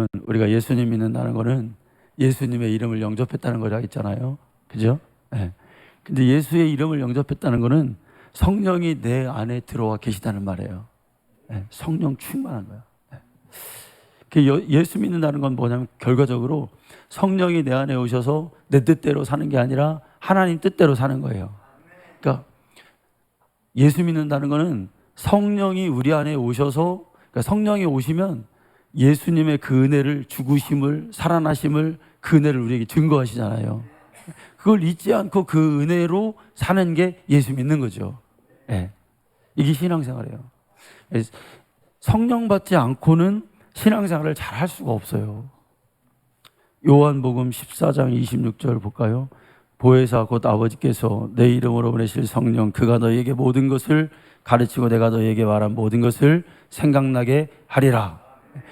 여러분, 우리가 예수님 믿는다는 거는 예수님의 이름을 영접했다는 거라 했잖아요. 그죠? 네. 근데 예수의 이름을 영접했다는 거는 성령이 내 안에 들어와 계시다는 말이에요. 네. 성령 충만한 거야. 네. 예수 믿는다는 건 뭐냐면 결과적으로 성령이 내 안에 오셔서 내 뜻대로 사는 게 아니라 하나님 뜻대로 사는 거예요. 그러니까 예수 믿는다는 거는 성령이 우리 안에 오셔서, 그러니까 성령이 오시면 예수님의 그 은혜를, 죽으심을, 살아나심을, 그 은혜를 우리에게 증거하시잖아요. 그걸 잊지 않고 그 은혜로 사는 게 예수 믿는 거죠. 네. 이게 신앙생활이에요. 성령 받지 않고는 신앙생활을 잘 할 수가 없어요. 요한복음 14장 26절 볼까요? 보혜사 곧 아버지께서 내 이름으로 보내실 성령, 그가 너희에게 모든 것을 가르치고 내가 너희에게 말한 모든 것을 생각나게 하리라.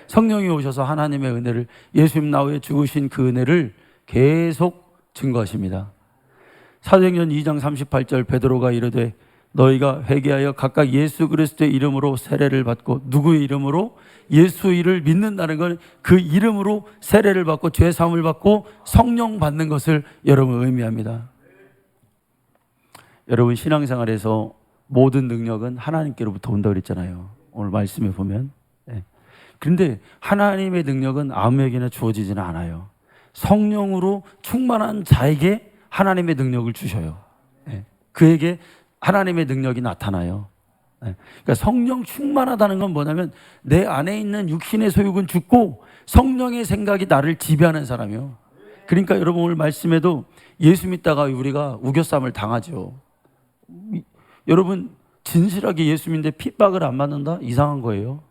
성령이 오셔서 하나님의 은혜를, 예수님 나후에 죽으신 그 은혜를 계속 증거하십니다. 사도행전 2장 38절 베드로가 이르되 너희가 회개하여 각각 예수 그리스도의 이름으로 세례를 받고, 누구의 이름으로? 예수를 믿는다는 건 그 이름으로 세례를 받고 죄 사함을 받고 성령 받는 것을 여러분 의미합니다. 여러분, 신앙생활에서 모든 능력은 하나님께로부터 온다고 그랬잖아요. 오늘 말씀에 보면. 그런데 하나님의 능력은 아무에게나 주어지지는 않아요. 성령으로 충만한 자에게 하나님의 능력을 주셔요. 그에게 하나님의 능력이 나타나요. 그러니까 성령 충만하다는 건 뭐냐면 내 안에 있는 육신의 소욕은 죽고 성령의 생각이 나를 지배하는 사람이요. 그러니까 여러분, 오늘 말씀에도 예수 믿다가 우리가 우겨쌈을 당하죠. 여러분, 진실하게 예수 믿는데 핍박을 안 받는다? 이상한 거예요.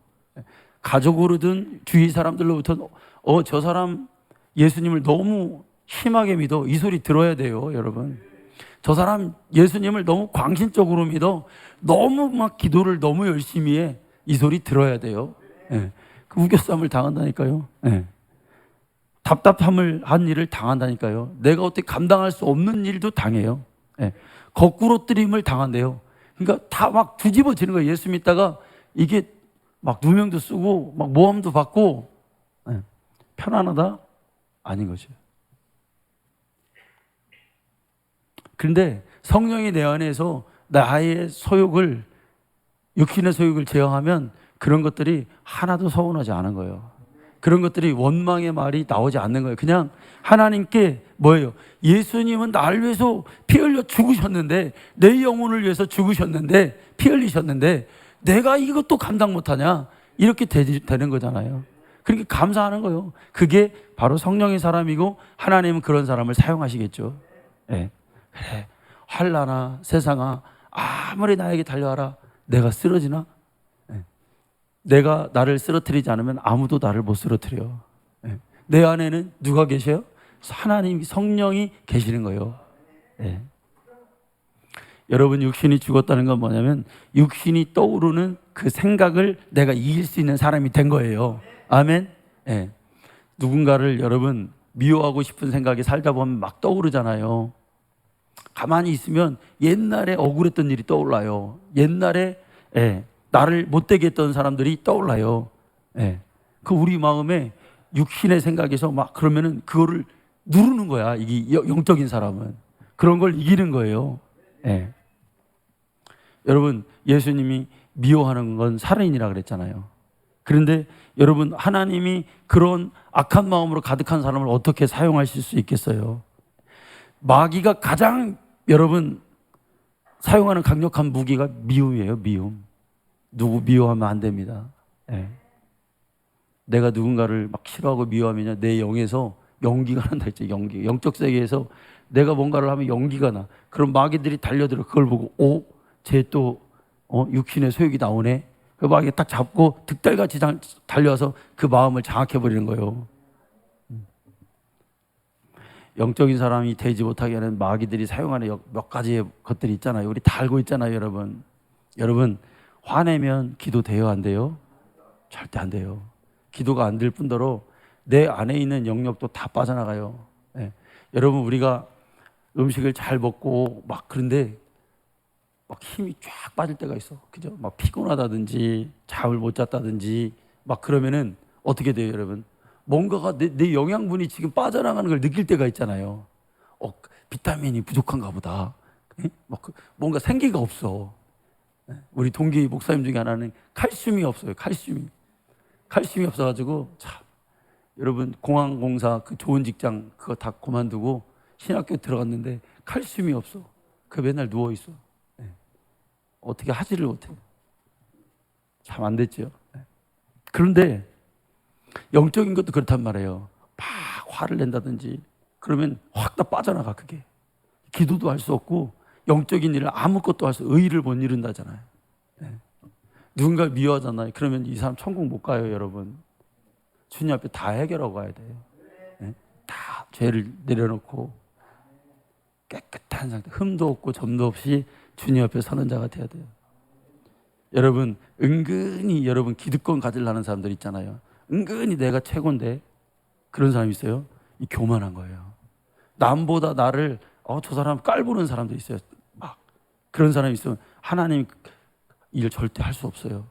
가족으로든 주위 사람들로부터 저 사람 예수님을 너무 심하게 믿어, 이 소리 들어야 돼요. 여러분, 저 사람 예수님을 너무 광신적으로 믿어, 너무 막 기도를 너무 열심히 해, 이 소리 들어야 돼요. 그 우겨쌈을 당한다니까요. 답답함을 한 일을 당한다니까요. 내가 어떻게 감당할 수 없는 일도 당해요. 거꾸로 뜨림을 당한대요. 그러니까 다 막 뒤집어지는 거예요. 예수 믿다가 이게 막 누명도 쓰고 막 모함도 받고. 편안하다? 아닌 거죠. 그런데 성령이 내 안에서 나의 소욕을, 육신의 소욕을 제어하면 그런 것들이 하나도 서운하지 않은 거예요. 그런 것들이 원망의 말이 나오지 않는 거예요. 그냥 하나님께 뭐예요? 예수님은 나를 위해서 피 흘려 죽으셨는데, 내 영혼을 위해서 죽으셨는데, 피 흘리셨는데 내가 이것도 감당 못하냐? 이렇게 되는 거잖아요. 그렇게 감사하는 거예요. 그게 바로 성령의 사람이고 하나님은 그런 사람을 사용하시겠죠. 그래, 환난아 세상아 아무리 나에게 달려와라, 내가 쓰러지나? 내가 나를 쓰러뜨리지 않으면 아무도 나를 못 쓰러뜨려. 내 안에는 누가 계셔요? 하나님, 성령이 계시는 거예요. 여러분, 육신이 죽었다는 건 뭐냐면 육신이 떠오르는 그 생각을 내가 이길 수 있는 사람이 된 거예요. 아멘. 누군가를 여러분 미워하고 싶은 생각이 살다 보면 막 떠오르잖아요. 가만히 있으면 옛날에 억울했던 일이 떠올라요. 옛날에 나를 못되게 했던 사람들이 떠올라요. 그 우리 마음에 육신의 생각에서 막 그러면은 그거를 누르는 거야. 이게 영적인 사람은 그런 걸 이기는 거예요. 여러분, 예수님이 미워하는 건 살인이라 그랬잖아요. 그런데 여러분, 하나님이 그런 악한 마음으로 가득한 사람을 어떻게 사용하실 수 있겠어요? 마귀가 가장 여러분 사용하는 강력한 무기가 미움이에요. 미움. 누구 미워하면 안 됩니다. 내가 누군가를 막 싫어하고 미워하면 내 영에서 연기가 난다 했죠. 연기. 영적 세계에서 내가 뭔가를 하면 연기가 나. 그럼 마귀들이 달려들어. 그걸 보고 쟤 또 육신의 소욕이 나오네. 그 마귀가 딱 잡고 득달같이 달려와서 그 마음을 장악해버리는 거예요. 영적인 사람이 되지 못하게 하는 마귀들이 사용하는 몇 가지의 것들이 있잖아요. 우리 다 알고 있잖아요. 여러분, 화내면 기도 돼요? 안 돼요? 절대 안 돼요. 기도가 안 될 뿐더러 내 안에 있는 영역도 다 빠져나가요. 여러분, 우리가 음식을 잘 먹고 막 그런데 막 힘이 쫙 빠질 때가 있어. 그죠? 막 피곤하다든지 잠을 못 잤다든지 막 그러면은 어떻게 돼요, 여러분? 뭔가가 내 영양분이 지금 빠져나가는 걸 느낄 때가 있잖아요. 비타민이 부족한가 보다. 뭔가 생기가 없어. 우리 동기 목사님 중에 하나는 칼슘이 없어요. 칼슘이 없어가지고 참, 여러분 공항공사 그 좋은 직장 그거 다 그만두고 신학교 들어갔는데 칼슘이 없어. 그 맨날 누워 있어. 어떻게 하지를 못해. 참 안 됐죠. 그런데 영적인 것도 그렇단 말이에요. 막 화를 낸다든지 그러면 확 다 빠져나가. 그게 기도도 할 수 없고 영적인 일을 아무것도 할 수, 의의를 못 이룬다잖아요. 누군가 미워하잖아요. 그러면 이 사람 천국 못 가요. 여러분, 주님 앞에 다 해결하고 가야 돼요. 다 죄를 내려놓고 깨끗한 상태, 흠도 없고 점도 없이 주님 앞에 서는 자가 돼야 돼요. 여러분, 은근히 여러분 기득권 가지려는 사람들 있잖아요. 은근히 내가 최고인데 그런 사람 있어요. 이 교만한 거예요. 남보다 나를 저 사람 깔보는 사람도 있어요. 막 그런 사람이 있으면 하나님 일 절대 할 수 없어요.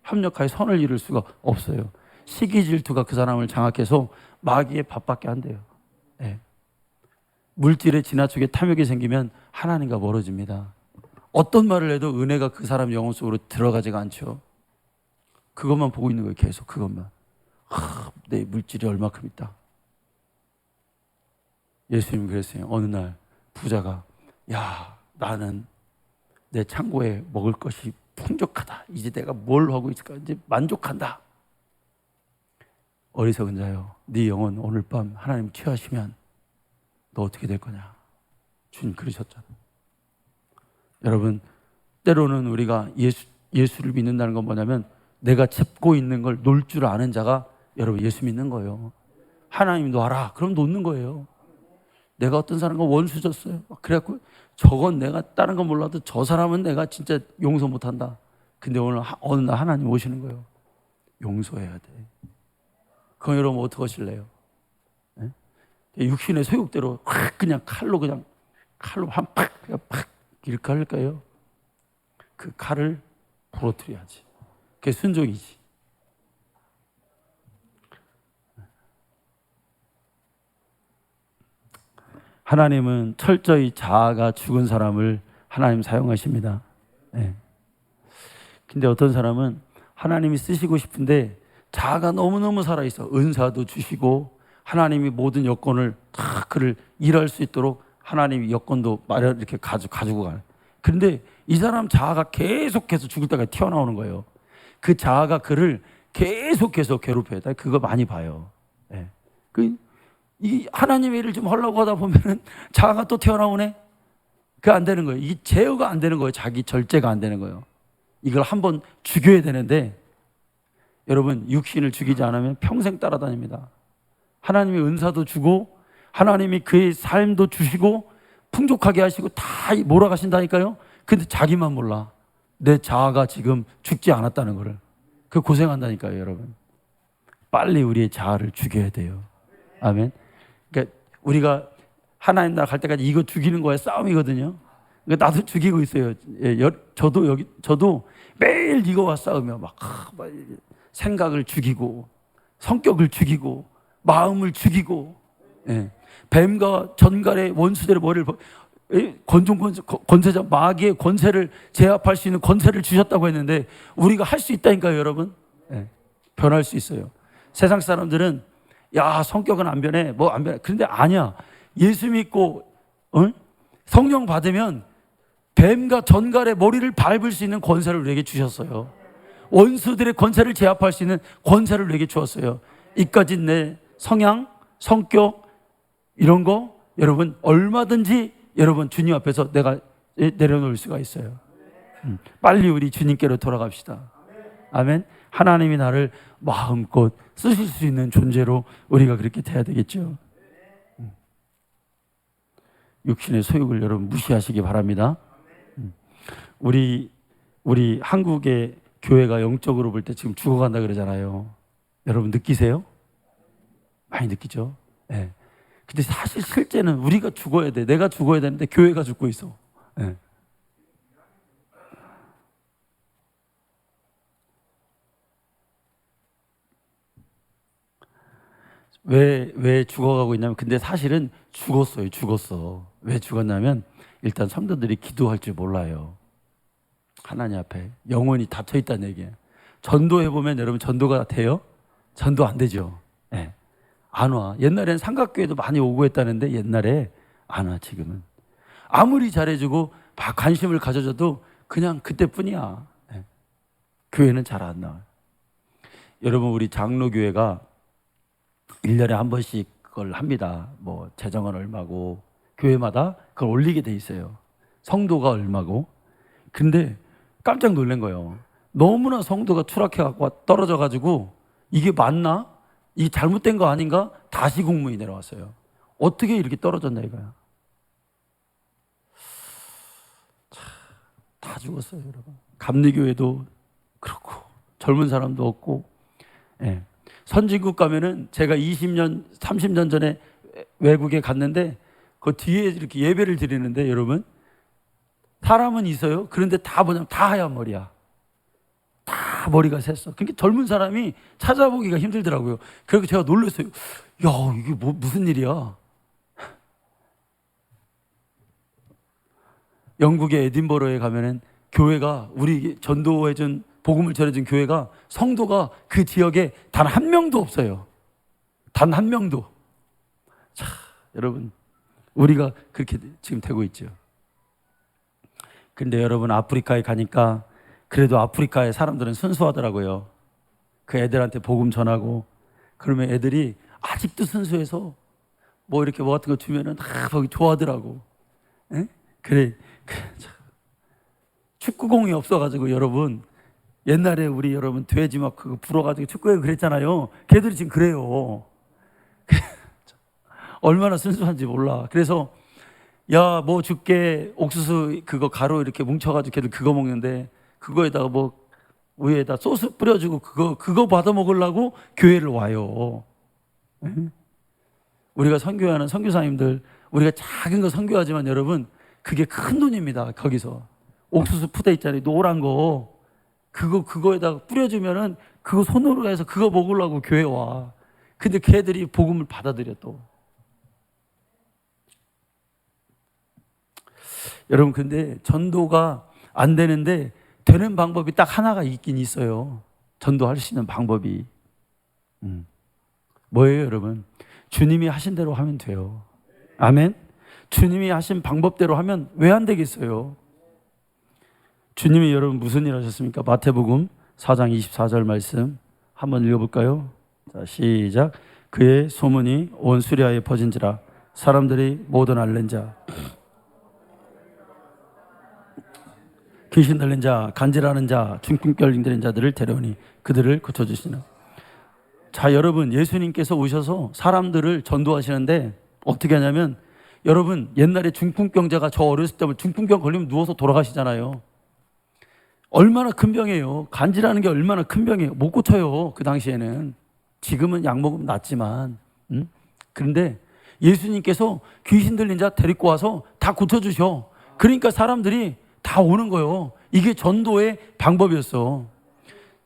협력하여 선을 이룰 수가 없어요. 시기 질투가 그 사람을 장악해서 마귀의 밥밖에 안 돼요. 네. 물질에 지나치게 탐욕이 생기면 하나님과 멀어집니다. 어떤 말을 해도 은혜가 그 사람 영혼 속으로 들어가지가 않죠. 그것만 보고 있는 거예요. 계속 그것만. 내 물질이 얼마큼 있다. 예수님 그랬어요. 어느 날 부자가 나는 내 창고에 먹을 것이 풍족하다. 이제 내가 뭘 하고 있을까? 이제 만족한다. 어리석은 자요, 네 영혼 오늘 밤 하나님 취하시면 너 어떻게 될 거냐? 주님 그러셨잖아. 여러분, 때로는 우리가 예수를 믿는다는 건 뭐냐면 내가 잡고 있는 걸 놓을 줄 아는 자가 여러분 예수 믿는 거예요. 하나님 놔라. 그럼 놓는 거예요. 내가 어떤 사람과 원수 졌어요. 그래갖고 저건 내가 다른 건 몰라도 저 사람은 내가 진짜 용서 못한다. 근데 오늘 어느 날 하나님 오시는 거예요. 용서해야 돼. 그럼 여러분 어떻게 하실래요? 네? 육신의 소욕대로 그냥 칼로 한 팍 이렇게 할까요? 그 칼을 부러뜨려야지. 그게 순종이지. 하나님은 철저히 자아가 죽은 사람을 하나님 사용하십니다. 네. 근데 어떤 사람은 하나님이 쓰시고 싶은데 자아가 너무너무 살아있어. 은사도 주시고 하나님이 모든 여건을 다 그를 일할 수 있도록 하나님이 여건도 마련 이렇게 가지고 가요. 그런데 이 사람 자아가 계속해서 죽을 때까지 튀어나오는 거예요. 그 자아가 그를 계속해서 괴롭혀요. 그거 많이 봐요. 네. 이 하나님의 일을 좀 하려고 하다 보면은 자아가 또 튀어나오네? 그게 안 되는 거예요. 이 제어가 안 되는 거예요. 자기 절제가 안 되는 거예요. 이걸 한번 죽여야 되는데 여러분, 육신을 죽이지 않으면 평생 따라다닙니다. 하나님의 은사도 주고 하나님이 그의 삶도 주시고 풍족하게 하시고 다 몰아가신다니까요. 근데 자기만 몰라. 내 자아가 지금 죽지 않았다는 거를. 그 고생한다니까요. 여러분, 빨리 우리의 자아를 죽여야 돼요. 아멘. 그러니까 우리가 하나님 나라 갈 때까지 이거 죽이는 거에 싸움이거든요. 그러니까 나도 죽이고 있어요. 저도 매일 이거와 싸우며 막 생각을 죽이고 성격을 죽이고 마음을 죽이고, 뱀과 전갈의 원수들의 머리를 권세자 마귀의 권세를 제압할 수 있는 권세를 주셨다고 했는데 우리가 할 수 있다니까요. 여러분, 변할 수 있어요. 세상 사람들은 성격은 안 변해, 뭐 안 변해. 그런데 아니야. 예수 믿고 성령 받으면 뱀과 전갈의 머리를 밟을 수 있는 권세를 우리에게 주셨어요. 원수들의 권세를 제압할 수 있는 권세를 우리에게 주었어요. 이까지 내 성향, 성격 이런 거 여러분 얼마든지 여러분 주님 앞에서 내가 내려놓을 수가 있어요. 빨리 우리 주님께로 돌아갑시다. 아멘. 하나님이 나를 마음껏 쓰실 수 있는 존재로 우리가 그렇게 돼야 되겠죠. 육신의 소욕을 여러분 무시하시기 바랍니다. 우리 한국의 교회가 영적으로 볼 때 지금 죽어간다 그러잖아요. 여러분 느끼세요? 많이 느끼죠? 네. 근데 사실 실제는 우리가 죽어야 돼. 내가 죽어야 되는데 교회가 죽고 있어. 네. 왜 죽어가고 있냐면, 근데 사실은 죽었어. 왜 죽었냐면 일단 성도들이 기도할 줄 몰라요. 하나님 앞에 영혼이 닫혀 있다는 얘기예요. 전도해 보면 여러분 전도가 돼요? 전도 안 되죠. 네. 안 와. 옛날에는 삼각교회도 많이 오고 했다는데 옛날에 안 와. 지금은 아무리 잘해주고 관심을 가져줘도 그냥 그때뿐이야. 네. 교회는 잘 안 나와요. 여러분, 우리 장로교회가 1년에 한 번씩 그걸 합니다. 뭐 재정은 얼마고 교회마다 그걸 올리게 돼 있어요. 성도가 얼마고. 근데 깜짝 놀란 거예요. 너무나 성도가 추락해갖고 떨어져가지고 이게 맞나? 이게 잘못된 거 아닌가? 다시 공문이 내려왔어요. 어떻게 이렇게 떨어졌나 이거야. 다 죽었어요, 여러분. 감리교회도 그렇고 젊은 사람도 없고. 예. 선진국 가면은 제가 20년, 30년 전에 외국에 갔는데 그 뒤에 이렇게 예배를 드리는데 여러분, 사람은 있어요. 그런데 다 뭐냐면 다 하얀 머리야. 다 머리가 샜어. 그러니까 젊은 사람이 찾아보기가 힘들더라고요. 그래서 제가 놀랐어요. 야, 이게 무슨 일이야? 영국의 에딘버러에 가면은 교회가, 우리 전도해준 복음을 전해준 교회가, 성도가 그 지역에 단 한 명도 없어요. 단 한 명도. 자, 여러분, 우리가 그렇게 지금 되고 있죠. 근데 여러분, 아프리카에 가니까 그래도 아프리카의 사람들은 순수하더라고요. 그 애들한테 복음 전하고 그러면 애들이 아직도 순수해서 뭐 이렇게 뭐 같은 거 주면은 다 거기 좋아하더라고. 에? 그래. 축구공이 없어가지고 여러분, 옛날에 우리 여러분 돼지 막 그거 불어가지고 축구에 그랬잖아요. 걔들이 지금 그래요. 얼마나 순수한지 몰라. 그래서 야, 뭐 줄게, 옥수수 그거 가루 이렇게 뭉쳐가지고 걔들 그거 먹는데, 그거에다가 뭐 위에다 소스 뿌려주고 그거 받아 먹으려고 교회를 와요. 응? 우리가 선교하는 선교사님들, 우리가 작은 거 선교하지만 여러분, 그게 큰 돈입니다. 거기서 옥수수 푸대 있잖아요, 노란 거. 그거에다가 뿌려주면은 그거 손으로 해서 그거 먹으려고 교회 와. 근데 걔들이 복음을 받아들여 또. 여러분, 근데 전도가 안 되는데 되는 방법이 딱 하나가 있긴 있어요. 전도할 수 있는 방법이. 뭐예요, 여러분? 주님이 하신 대로 하면 돼요. 아멘? 주님이 하신 방법대로 하면 왜 안 되겠어요? 주님이 여러분 무슨 일 하셨습니까? 마태복음 4장 24절 말씀 한번 읽어볼까요? 자, 시작. 그의 소문이 온 수리아에 퍼진지라 사람들이 모든 앓는 자, 귀신 들린 자, 간질하는 자, 중풍병 들린 자들을 데려오니 그들을 고쳐주시는. 자, 여러분, 예수님께서 오셔서 사람들을 전도하시는데 어떻게 하냐면, 여러분, 옛날에 중풍병자가, 저 어렸을 때 중풍병 걸리면 누워서 돌아가시잖아요. 얼마나 큰 병이에요. 간질하는 게 얼마나 큰 병이에요. 못 고쳐요, 그 당시에는. 지금은 약 먹으면 낫지만. 그런데 예수님께서 귀신 들린 자 데리고 와서 다 고쳐주셔. 그러니까 사람들이 다 오는 거예요. 이게 전도의 방법이었어.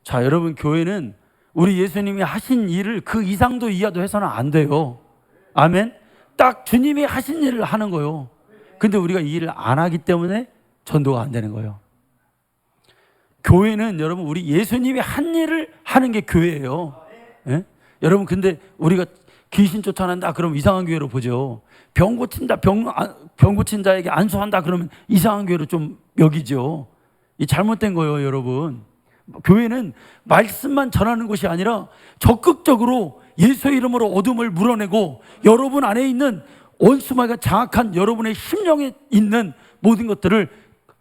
자, 여러분, 교회는 우리 예수님이 하신 일을 그 이상도 이하도 해서는 안 돼요. 아멘. 딱 주님이 하신 일을 하는 거예요. 근데 우리가 이 일을 안 하기 때문에 전도가 안 되는 거예요. 교회는 여러분, 우리 예수님이 한 일을 하는 게 교회예요. 예? 여러분, 근데 우리가 귀신 쫓아낸다 그러면 이상한 교회로 보죠. 병 고친다, 병 고친 자에게 안수한다 그러면 이상한 교회로 좀 여기죠. 이 잘못된 거예요, 여러분. 교회는 말씀만 전하는 것이 아니라 적극적으로 예수의 이름으로 어둠을 물어내고 여러분 안에 있는 원수마귀가 장악한 여러분의 심령에 있는 모든 것들을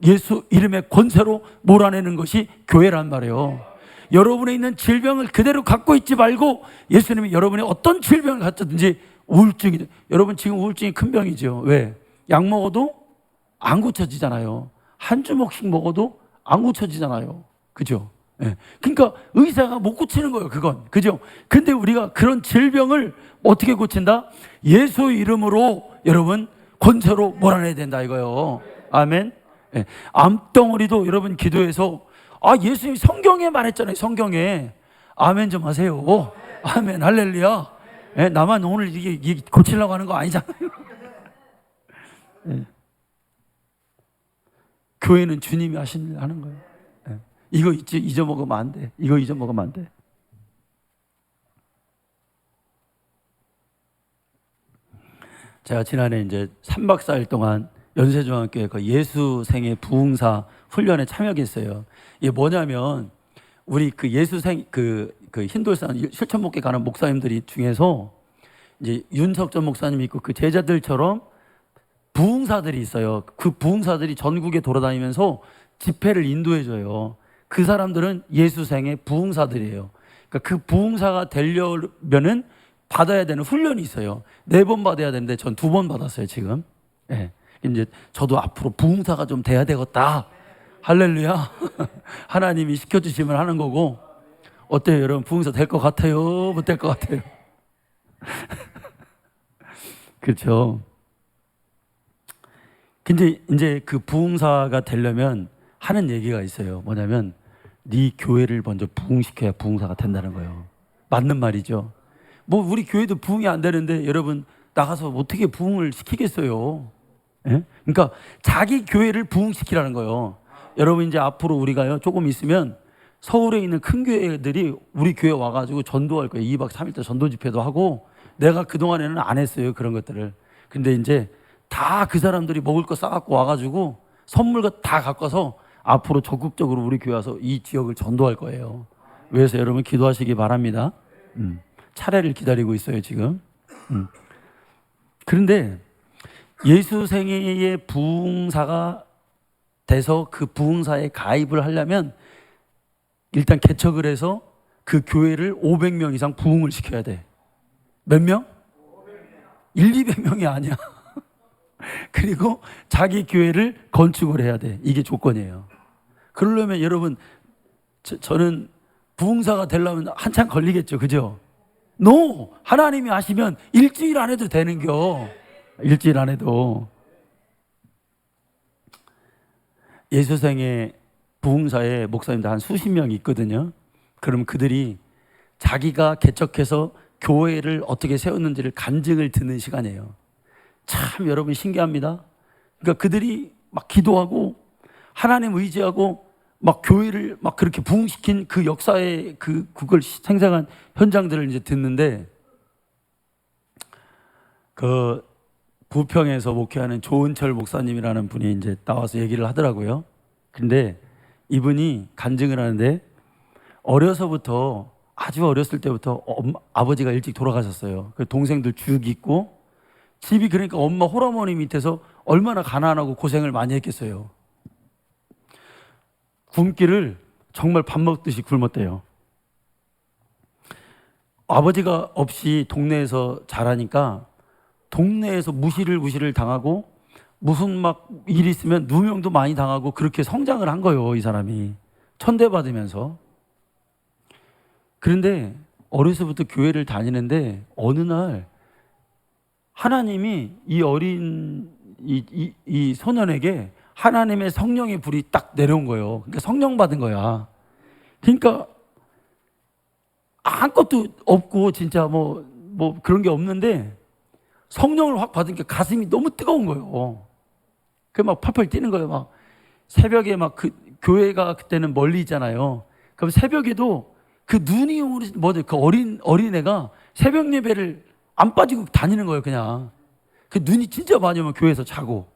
예수 이름의 권세로 몰아내는 것이 교회란 말이에요. 여러분에 있는 질병을 그대로 갖고 있지 말고 예수님이 여러분이 어떤 질병을 갖든지, 우울증이, 여러분 지금 우울증이 큰 병이죠. 왜? 약 먹어도 안 고쳐지잖아요. 한 주먹씩 먹어도 안 고쳐지잖아요. 그죠? 네. 그러니까 의사가 못 고치는 거예요, 그건. 그죠? 근데 우리가 그런 질병을 어떻게 고친다? 예수 이름으로 여러분 권세로 몰아내야 된다 이거예요. 아멘. 네. 암덩어리도 여러분 기도해서, 예수님이 성경에 말했잖아요. 성경에. 아멘 좀 하세요. 아멘, 할렐루야. 예? 나만 오늘 이게 고치려고 하는 거 아니잖아요. 예. 교회는 주님이 하는 거예요. 예. 이거 잊어먹으면 안 돼. 이거 잊어먹으면 안 돼. 제가 지난해 이제 3박 4일 동안 연세중앙교회 그 예수생애 부흥사 훈련에 참여했어요. 이게 뭐냐면 우리 그 예수생 그 힌돌산 실천목회 가는 목사님들이 중에서 이제 윤석전 목사님이 있고 그 제자들처럼 부흥사들이 있어요. 그 부흥사들이 전국에 돌아다니면서 집회를 인도해 줘요. 그 사람들은 예수생애 부흥사들이에요. 그러니까 그 부흥사가 되려면은 받아야 되는 훈련이 있어요. 4번 받아야 되는데 전 2번 받았어요, 지금. 예. 이제 저도 앞으로 부흥사가 좀 돼야 되겠다. 할렐루야. 하나님이 시켜주시면 하는 거고. 어때요, 여러분? 부흥사 될 것 같아요? 못 될 것 같아요? 그렇죠. 근데 이제 그 부흥사가 되려면 하는 얘기가 있어요. 뭐냐면 네 교회를 먼저 부흥시켜야 부흥사가 된다는 거예요. 맞는 말이죠. 뭐 우리 교회도 부흥이 안 되는데 여러분 나가서 어떻게 부흥을 시키겠어요? 예? 그러니까 자기 교회를 부흥시키라는 거예요. 여러분 이제 앞으로 우리가요 조금 있으면 서울에 있는 큰 교회들이 우리 교회 와가지고 전도할 거예요. 2박 3일 전도 집회도 하고. 내가 그동안에는 안 했어요, 그런 것들을. 근데 이제 다 그 사람들이 먹을 거 싸갖고 와가지고 선물 다 갖고 와서 앞으로 적극적으로 우리 교회 와서 이 지역을 전도할 거예요. 그래서 여러분 기도하시기 바랍니다. 차례를 기다리고 있어요, 지금. 그런데 예수 생애의 부흥사가 돼서 그 부흥사에 가입을 하려면 일단 개척을 해서 그 교회를 500명 이상 부흥을 시켜야 돼. 몇 명? 1, 200명이 아니야. 그리고 자기 교회를 건축을 해야 돼. 이게 조건이에요. 그러려면 여러분 저는 부흥사가 되려면 한참 걸리겠죠, 그죠? No! 하나님이 하시면 일주일 안 해도 되는겨. 일주일 안 해도. 예수생의 부흥사에 목사님들 한 수십 명 있거든요. 그럼 그들이 자기가 개척해서 교회를 어떻게 세웠는지를 간증을 듣는 시간이에요. 참 여러분 신기합니다. 그러니까 그들이 막 기도하고 하나님 의지하고 막 교회를 막 그렇게 부흥시킨 그 역사의 그걸 생생한 현장들을 이제 듣는데 그 부평에서 목회하는 조은철 목사님이라는 분이 이제 나와서 얘기를 하더라고요. 근데 이분이 간증을 하는데 어려서부터 아주 어렸을 때부터 아버지가 일찍 돌아가셨어요. 그 동생들 쭉 있고 집이 그러니까 엄마 홀어머니 밑에서 얼마나 가난하고 고생을 많이 했겠어요. 굶기를 정말 밥 먹듯이 굶었대요. 아버지가 없이 동네에서 자라니까 동네에서 무시를 당하고 무슨 막 일 있으면 누명도 많이 당하고 그렇게 성장을 한 거예요, 이 사람이. 천대받으면서. 그런데 어려서부터 교회를 다니는데 어느 날 하나님이 이 어린 이 소년에게 하나님의 성령의 불이 딱 내려온 거예요. 그러니까 성령 받은 거야. 그러니까 아무것도 없고 진짜 뭐 그런 게 없는데 성령을 확 받으니까 가슴이 너무 뜨거운 거예요. 그 막 펄펄 뛰는 거예요. 막 새벽에 막 그 교회가 그때는 멀리 있잖아요. 그럼 새벽에도 그 눈이 오는 그 어린애가 새벽 예배를 안 빠지고 다니는 거예요, 그냥. 그 눈이 진짜 많이 오면 교회에서 자고.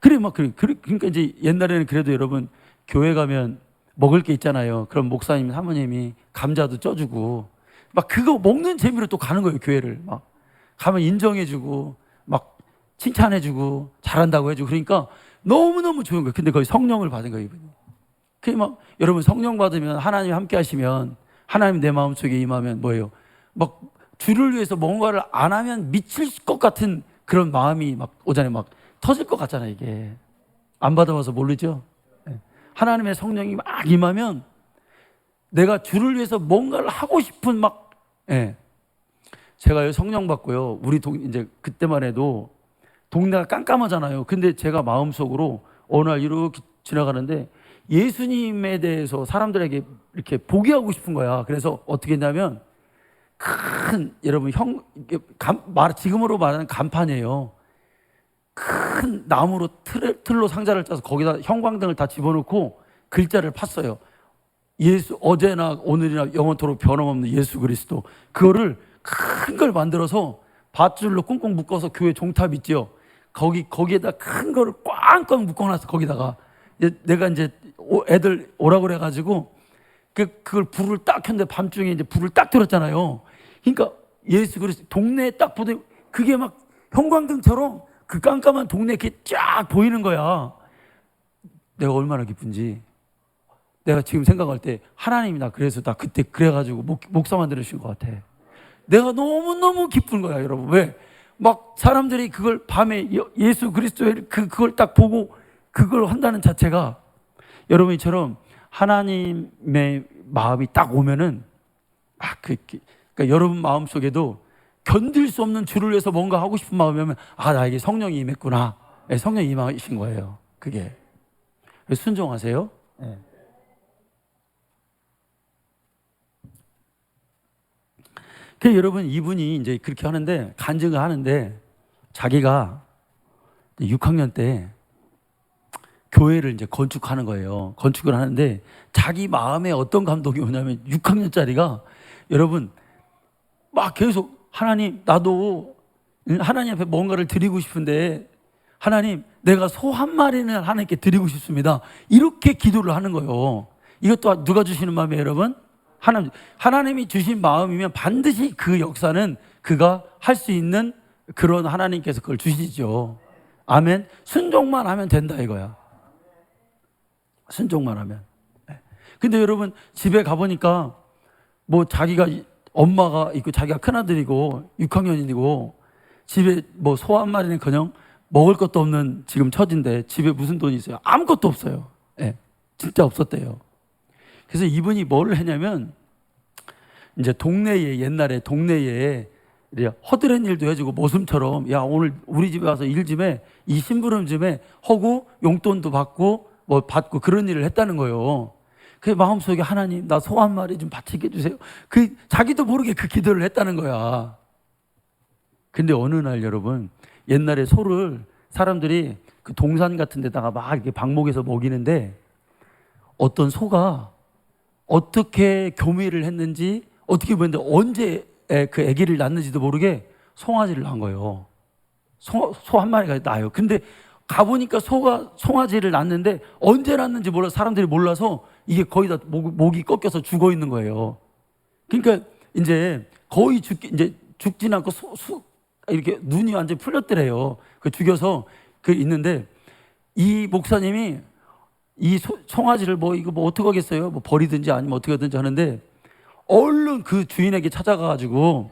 그러니까 이제 옛날에는 그래도 여러분 교회 가면 먹을 게 있잖아요. 그럼 목사님, 사모님이 감자도 쪄주고 막 그거 먹는 재미로 또 가는 거예요, 교회를. 막 가면 인정해주고 막 칭찬해주고 잘한다고 해주고 그러니까 너무너무 좋은 거예요. 근데 거의 성령을 받은 거예요, 이분이. 그게 막 여러분 성령 받으면 하나님 함께 하시면 하나님 내 마음속에 임하면 뭐예요? 막 주를 위해서 뭔가를 안 하면 미칠 것 같은 그런 마음이 막 오잖아요. 막 터질 것 같잖아요, 이게. 안 받아봐서 모르죠? 하나님의 성령이 막 임하면 내가 주를 위해서 뭔가를 하고 싶은 막, 제가요, 성령 받고요. 우리 이제 그때만 해도 동네가 깜깜하잖아요. 근데 제가 마음속으로 어느 날 이렇게 지나가는데 예수님에 대해서 사람들에게 이렇게 보게 하고 싶은 거야. 그래서 어떻게 했냐면 여러분 지금으로 말하는 간판이에요. 큰 나무로 틀로 상자를 짜서 거기다 형광등을 다 집어넣고 글자를 팠어요. 예수, 어제나 오늘이나 영원토록 변함없는 예수 그리스도. 그거를 큰 걸 만들어서 밧줄로 꽁꽁 묶어서 교회 종탑 있죠. 거기에다 큰 거를 꽝꽝 묶어놨어. 거기다가 내가 이제 애들 오라고 그래가지고 그걸 불을 딱 켰는데 밤중에 이제 불을 딱 들었잖아요. 그러니까 예수 그리스도 동네에 딱 보더니 그게 막 형광등처럼 그 깜깜한 동네에 이렇게 쫙 보이는 거야. 내가 얼마나 기쁜지. 내가 지금 생각할 때 하나님이 그래서 나 그때 그래가지고 목사 만들어주신 것 같아. 내가 너무너무 기쁜 거야, 여러분. 왜? 막 사람들이 그걸 밤에 예수 그리스도의 그걸 딱 보고 그걸 한다는 자체가, 여러분처럼 하나님의 마음이 딱 오면은 그러니까 여러분 마음 속에도 견딜 수 없는 주를 위해서 뭔가 하고 싶은 마음이 오면 나에게 성령이 임했구나. 성령이 임하신 거예요. 그게 순종하세요. 네. 그 여러분, 이분이 이제 그렇게 하는데 간증을 하는데 자기가 6학년 때 교회를 이제 건축하는 거예요. 건축을 하는데 자기 마음에 어떤 감동이 오냐면 6학년짜리가 여러분 막 계속 하나님, 나도 하나님 앞에 뭔가를 드리고 싶은데 하나님, 내가 소 한 마리는 하나님께 드리고 싶습니다. 이렇게 기도를 하는 거예요. 이것도 누가 주시는 마음이에요, 여러분? 하나님이 주신 마음이면 반드시 그 역사는 그가 할 수 있는 그런 하나님께서 그걸 주시죠. 아멘. 순종만 하면 된다 이거야. 순종만 하면. 근데 여러분 집에 가보니까 뭐 자기가 엄마가 있고 자기가 큰아들이고 6학년이고 집에 뭐 소 한 마리는커녕 먹을 것도 없는 지금 처진데 집에 무슨 돈이 있어요? 아무것도 없어요. 진짜 없었대요. 그래서 이분이 뭘 했냐면 이제 옛날에 동네에 허드렛 일도 해주고 모슴처럼, 야 오늘 우리 집에 와서 일 좀 해, 이 심부름 좀 해 하고 용돈도 받고 뭐 받고 그런 일을 했다는 거예요. 그 마음속에 하나님, 나 소 한 마리 좀 바치게 해주세요. 자기도 모르게 그 기도를 했다는 거야. 근데 어느 날 여러분, 옛날에 소를 사람들이 그 동산 같은 데다가 막 이렇게 방목해서 먹이는데 어떤 소가 어떻게 교미를 했는지, 어떻게 보는데 언제 그 아기를 낳는지도 모르게 송아지를 낳은 거예요. 소 한 마리가 낳아요. 근데 가보니까 소가 송아지를 낳는데 언제 낳는지 몰라, 사람들이 몰라서 이게 거의 다 목이 꺾여서 죽어 있는 거예요. 그러니까 이제 거의 죽진 않고 이렇게 눈이 완전히 풀렸더래요. 그 죽여서 있는데 이 목사님이 이 송아지를 이거 어떻게 하겠어요? 버리든지 아니면 어떻게 하든지 하는데 얼른 그 주인에게 찾아가가지고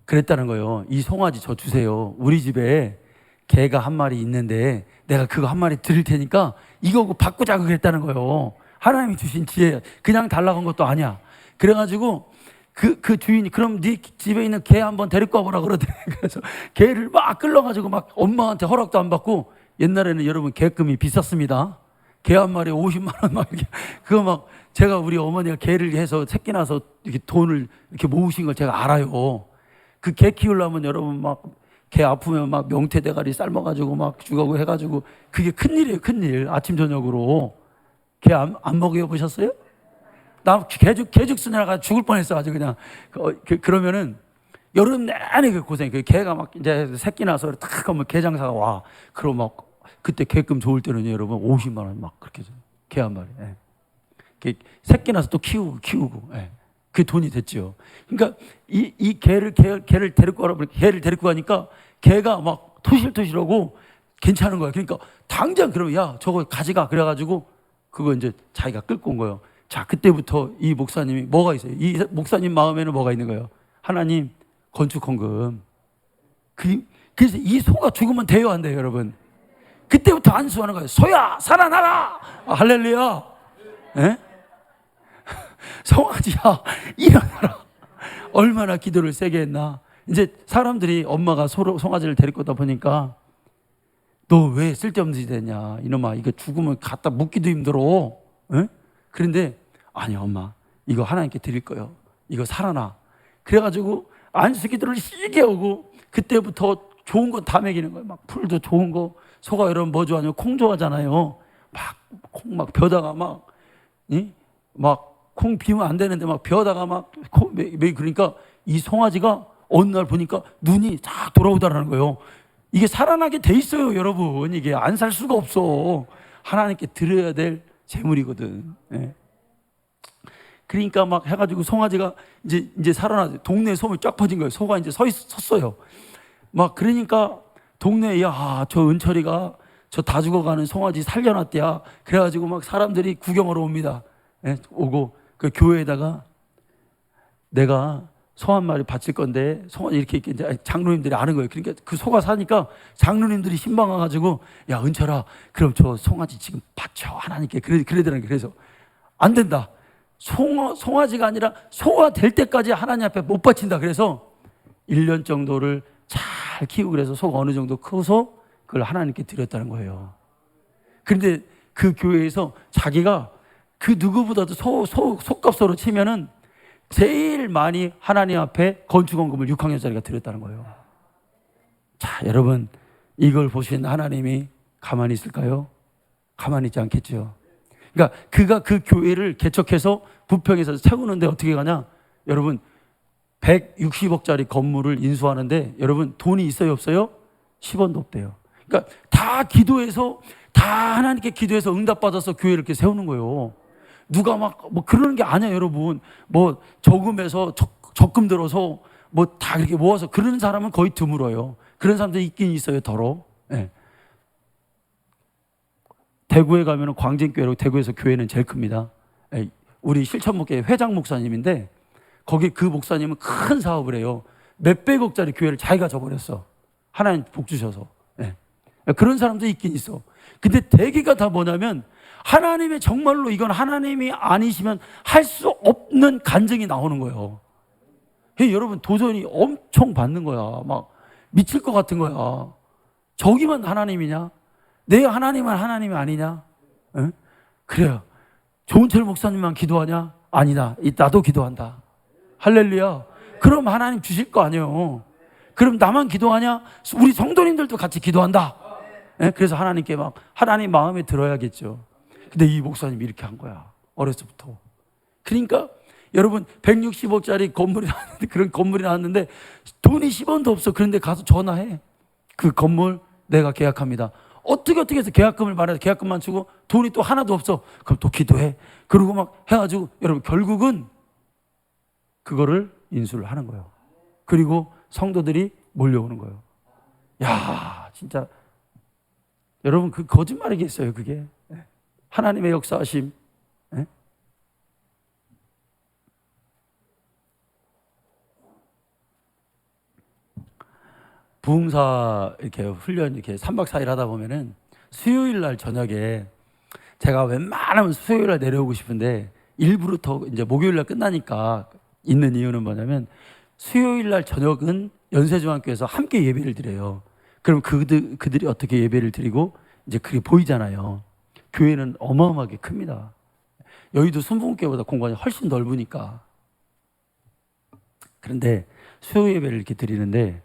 그랬다는 거예요. 이 송아지 저 주세요. 우리 집에 개가 한 마리 있는데 내가 그거 한 마리 드릴 테니까 이거 바꾸자고 그랬다는 거예요. 하나님이 주신 지혜, 그냥 달라고 한 것도 아니야. 그래가지고 그 주인이 그럼 네 집에 있는 개 한번 데리고 와보라 그러더래. 그래서 개를 막 끌러가지고 막 엄마한테 허락도 안 받고, 옛날에는 여러분 개금이 비쌌습니다. 개 한 마리에 50만 원 막 이렇게, 그거 막 제가 우리 어머니가 개를 해서 새끼 나서 이렇게 돈을 이렇게 모으신 걸 제가 알아요. 그 개 키우려면 여러분 막 개 아프면 막 명태 대가리 삶아가지고 막 주고 해가지고 그게 큰일이에요. 큰일. 아침 저녁으로 개 안 먹여보셨어요? 나 개죽 쓰느라가 죽을 뻔했어가지고 그냥 그러면은 여름 내내 그 고생. 그 개가 막 이제 새끼 나서 탁 하면 개 장사가 와. 그럼 막 그때 개금 좋을 때는 여러분 50만 원 막 그렇게 개 한 마리. 새끼 나서 또 키우고. 그게 돈이 됐죠. 그러니까 이 개를 데리고 가니까 개가 막 토실토실하고 괜찮은 거야. 그러니까 당장 그러면 야 저거 가져가 그래가지고 그거 이제 자기가 끌고 온 거예요. 자, 그때부터 이 목사님이 뭐가 있어요? 이 목사님 마음에는 뭐가 있는 거예요? 하나님, 건축 헌금. 그래서 이 소가 죽으면 돼요, 안 돼요, 여러분? 그때부터 안수하는 거예요. 소야, 살아나라! 할렐루야! 예? 송아지야, 일어나라! 얼마나 기도를 세게 했나? 이제 사람들이 엄마가 송아지를 데리고 오다 보니까 너 왜 쓸데없는 짓 했냐? 이놈아, 이거 죽으면 갖다 묻기도 힘들어. 예? 그런데 아니 엄마, 이거 하나님께 드릴 거예요. 이거 살아나. 그래가지고 안수기들을 시게 오고 그때부터 좋은 거 다 먹이는 거예요. 막 풀도 좋은 거. 소가 여러분 뭐 좋아하냐면 콩 좋아하잖아요. 막 콩 막 벼다가 막 콩 비우면 안 되는데 막 벼다가 막 콩 그러니까 이 송아지가 어느 날 보니까 눈이 쫙 돌아오더라는 거예요. 이게 살아나게 돼 있어요, 여러분. 이게 안 살 수가 없어. 하나님께 드려야 될 재물이거든. 예. 그러니까 막 해가지고 송아지가 이제 살아나서 동네 소문이 쫙 퍼진 거예요. 소가 이제 섰어요. 막 그러니까 동네에 저 은철이가 저 다 죽어가는 송아지 살려놨대야. 그래가지고 막 사람들이 구경하러 옵니다. 예, 오고 그 교회에다가 내가 소 한 마리 바칠 건데 송아지 이렇게 이제 장로님들이 아는 거예요. 그러니까 그 소가 사니까 장로님들이 신방 와가지고 야 은철아 그럼 저 송아지 지금 바쳐 하나님께 그러더라고요. 그래서 안 된다. 송아지가 아니라 소가 될 때까지 하나님 앞에 못 바친다. 그래서 1년 정도를 잘 키우고 그래서 소가 어느 정도 커서 그걸 하나님께 드렸다는 거예요. 그런데 그 교회에서 자기가 그 누구보다도 소값으로 치면은 제일 많이 하나님 앞에 건축원금을 6학년짜리가 드렸다는 거예요. 자, 여러분 이걸 보신 하나님이 가만히 있을까요? 가만히 있지 않겠죠. 그러니까 그가 그 교회를 개척해서 부평에서 세우는데 어떻게 가냐? 여러분 160억짜리 건물을 인수하는데 여러분 돈이 있어요 없어요? 10원도 없대요. 그러니까 다 기도해서 다 하나님께 기도해서 응답받아서 교회를 이렇게 세우는 거예요. 누가 막 뭐 그러는 게 아니야 여러분. 뭐 저금해서 적금 들어서 뭐 다 이렇게 모아서 그런 사람은 거의 드물어요. 그런 사람들이 있긴 있어요 더러. 네. 대구에 가면은 광진교회로 대구에서 교회는 제일 큽니다. 네. 우리 실천목회 회장 목사님인데 거기 그 목사님은 큰 사업을 해요. 몇백억짜리 교회를 자기가 져버렸어. 하나님 복 주셔서. 네. 그런 사람도 있긴 있어. 근데 대개가 다 뭐냐면 하나님의 정말로 이건 하나님이 아니시면 할 수 없는 간증이 나오는 거예요. 여러분 도전이 엄청 받는 거야. 막 미칠 것 같은 거야. 저기만 하나님이냐? 내 하나님은 하나님이 아니냐? 응? 그래요. 조은철 목사님만 기도하냐? 아니다. 나도 기도한다. 할렐루야. 그럼 하나님 주실 거 아니에요. 그럼 나만 기도하냐? 우리 성도님들도 같이 기도한다. 네? 그래서 하나님께 막 하나님 마음에 들어야겠죠. 근데 이 목사님이 이렇게 한 거야. 어려서부터. 그러니까 여러분 160억짜리 건물이 나왔는데 그런 건물이 나왔는데 돈이 10원도 없어. 그런데 가서 전화해. 그 건물 내가 계약합니다. 어떻게 해서 계약금을 말해서 계약금만 주고 돈이 또 하나도 없어. 그럼 또 기도해. 그러고 막 해가지고 여러분 결국은 그거를 인수를 하는 거예요. 그리고 성도들이 몰려오는 거예요. 야, 진짜 여러분 그 거짓말이겠어요, 그게. 하나님의 역사하심. 부흥사 이렇게 훈련 이렇게 3박 4일 하다 보면은 수요일 날 저녁에 제가 웬만하면 수요일 날 내려오고 싶은데 일부러 더 이제 목요일 날 끝나니까 있는 이유는 뭐냐면 수요일 날 저녁은 연세중앙교회에서 함께 예배를 드려요. 그럼 그들이 어떻게 예배를 드리고 이제 그게 보이잖아요. 교회는 어마어마하게 큽니다. 여의도 순복음교회보다 공간이 훨씬 넓으니까. 그런데 수요 예배를 이렇게 드리는데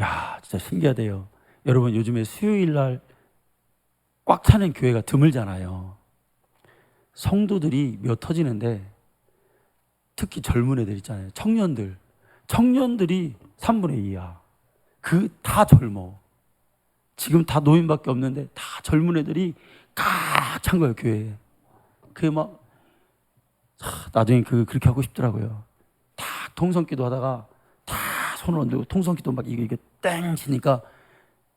야, 진짜 신기하대요. 여러분 요즘에 수요일 날 꽉 차는 교회가 드물잖아요. 성도들이 몇 터지는데 특히 젊은 애들 있잖아요. 청년들이 3분의 2야. 그 다 젊어. 지금 다 노인밖에 없는데 다 젊은 애들이 꽉 찬 거예요, 교회에. 그게 막 나중에 그렇게 하고 싶더라고요. 다 통성기도 하다가 다 손을 얹고 통성기도 막 이게 땡 치니까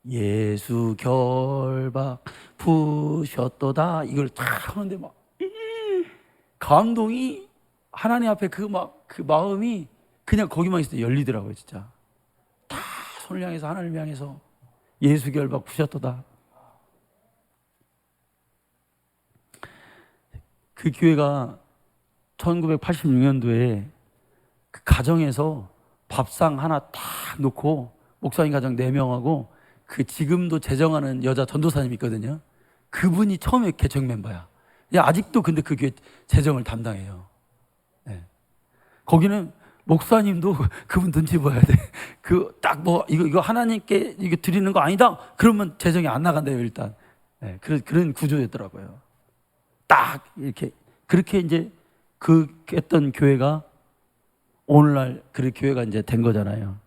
예수 결박 부셨도다 이걸 탁 하는데 막 감동이 하나님 앞에 그 마음이 그냥 거기만 있을 때 열리더라고요, 진짜. 다 손을 향해서 하나님을 향해서 예수 결박 부셨도다. 그 교회가 1986년도에 그 가정에서 밥상 하나 딱 놓고 목사님 가정 4명하고 그 지금도 재정하는 여자 전도사님 있거든요. 그분이 처음에 개척 멤버야. 아직도 근데 그 교회 재정을 담당해요. 네. 거기는 목사님도 그분 눈치 봐야 돼. 그 딱 뭐 이거 하나님께 이거 드리는 거 아니다. 그러면 재정이 안 나간대요 일단. 네, 그런 구조였더라고요. 딱 이렇게 그렇게 이제 그 했던 교회가 오늘날 그 교회가 이제 된 거잖아요.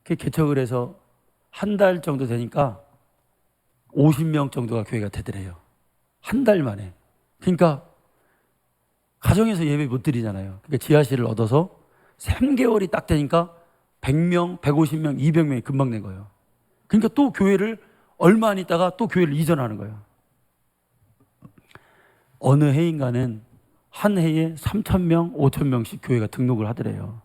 그 개척을 해서 한 달 정도 되니까 50명 정도가 교회가 되더래요. 한 달 만에. 그러니까 가정에서 예배 못 드리잖아요. 그러니까 지하실을 얻어서 3개월이 딱 되니까 100명, 150명, 200명이 금방 된 거예요. 그러니까 또 교회를 얼마 안 있다가 또 교회를 이전하는 거예요. 어느 해인가는 한 해에 3,000명, 5,000명씩 교회가 등록을 하더래요.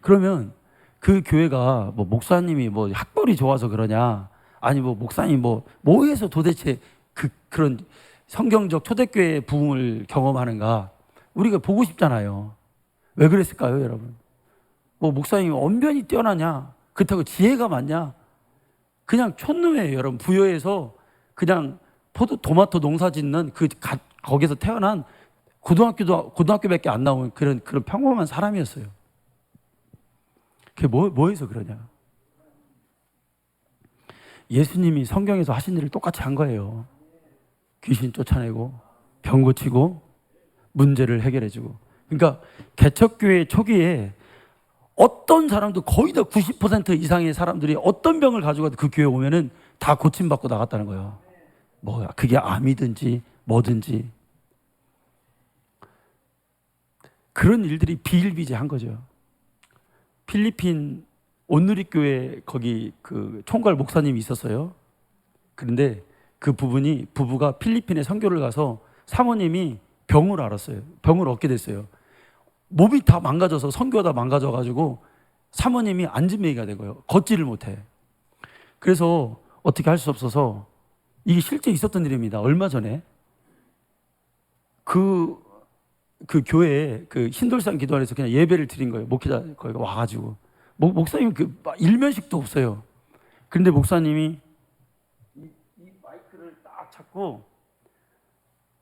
그러면 그 교회가 뭐 목사님이 뭐 학벌이 좋아서 그러냐, 아니 뭐 목사님 뭐해서 도대체 그런 성경적 초대교회의 부흥을 경험하는가, 우리가 보고 싶잖아요. 왜 그랬을까요, 여러분? 뭐 목사님이 언변이 뛰어나냐, 그렇다고 지혜가 많냐? 그냥 촌놈이에요, 여러분. 부여에서 그냥 토마토 농사 짓는 거기서 태어난 고등학교밖에 안 나온 그런 평범한 사람이었어요. 그게 뭐해서 그러냐? 예수님이 성경에서 하신 일을 똑같이 한 거예요. 귀신 쫓아내고 병 고치고 문제를 해결해주고. 그러니까 개척교회 초기에 어떤 사람도 거의 다 90% 이상의 사람들이 어떤 병을 가지고 그 교회 오면은 다 고침받고 나갔다는 거예요. 뭐 그게 암이든지 뭐든지 그런 일들이 비일비재한 거죠. 필리핀 온누리교회 거기 그 총괄 목사님이 있었어요. 그런데 그 부부가 필리핀에 선교를 가서 사모님이 병을 앓았어요. 병을 얻게 됐어요. 몸이 다 망가져서 선교가 다 망가져가지고 사모님이 안진뱅이가 된 거예요. 걷지를 못해. 그래서 어떻게 할 수 없어서, 이게 실제 있었던 일입니다. 얼마 전에 그 교회에 그 흰돌산 기도원에서 그냥 예배를 드린 거예요. 목회자 거기가 와가지고 목사님 일면식도 없어요. 그런데 목사님이 이 마이크를 딱 잡고,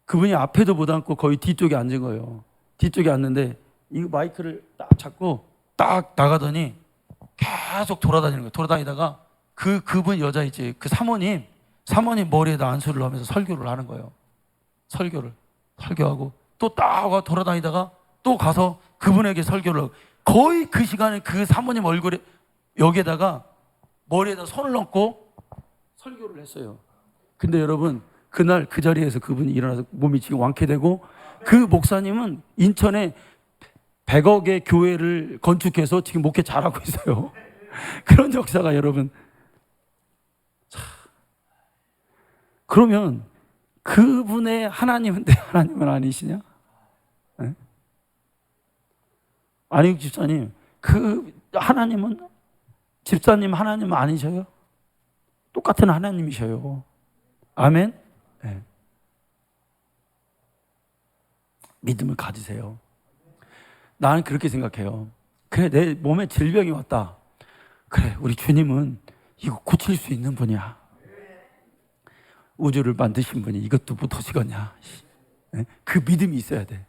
그분이 앞에도 못 앉고 거의 뒤쪽에 앉은 거예요. 뒤쪽에 앉는데 이 마이크를 딱 잡고 딱 나가더니 계속 돌아다니는 거예요. 돌아다니다가 그분 여자 있지, 그 사모님 머리에다 안수를 하면서 설교를 하는 거예요. 설교하고 또 딱 돌아다니다가 또 가서 그분에게 설교를 하고, 거의 그 시간에 그 사모님 얼굴에 여기에다가 머리에다 손을 얹고 설교를 했어요. 근데 여러분, 그날 그 자리에서 그분이 일어나서 몸이 지금 완쾌되고, 그 목사님은 인천에 100억의 교회를 건축해서 지금 목회 잘하고 있어요. 그런 역사가 여러분. 그러면 그분의 하나님은 내 하나님은 아니시냐? 네? 안희국 집사님, 그 하나님은 집사님 하나님은 아니셔요? 똑같은 하나님이셔요. 아멘? 네. 믿음을 가지세요. 나는 그렇게 생각해요. 그래, 내 몸에 질병이 왔다. 그래, 우리 주님은 이거 고칠 수 있는 분이야. 우주를 만드신 분이 이것도 못하시겠냐. 그 믿음이 있어야 돼.